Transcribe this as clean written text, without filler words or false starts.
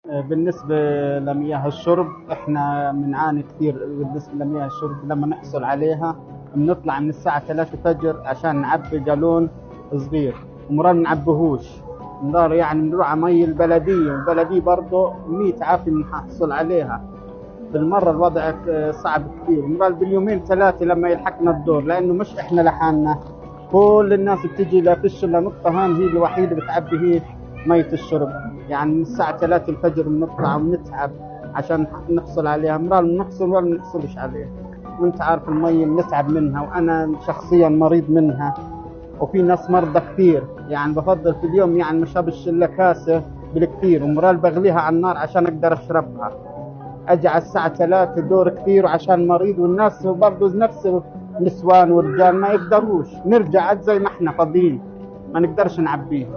بالنسبة لمياه الشرب احنا بنعاني كثير بالنسبة لمياه الشرب. لما نحصل عليها بنطلع من الساعة 3 فجر عشان نعبي جالون صغير، ومرات نعبيهوش، نضار يعني بنروح على مي البلدية، والبلدية برضه 100 عافية بنحصل عليها. بالمرة الوضع صعب كثير، مرات باليومين ثلاثة لما يلحقنا الدور، لأنه مش إحنا لحالنا، كل الناس بتجي لفش لنقطة هان هي الوحيدة بتعبي هي مية الشرب. يعني من الساعة 3 الفجر بنطلع ونتعب عشان نحصل عليها، مرات بنحصل ولا بنحصلش عليها. وانت عارف المية بنتعب منها، وأنا شخصيا مريض منها، وفي ناس مرضى كثير. يعني بفضل في اليوم يعني ما شربش إلا كاسة بالكثير، ومرات بغليها على النار عشان أقدر أشربها. اجي على الساعة 3 دور كثير وعشان مريض، والناس برضه نفس النسوان والرجال ما يقدروش، نرجع زي ما احنا فاضيين ما نقدرش نعبيه.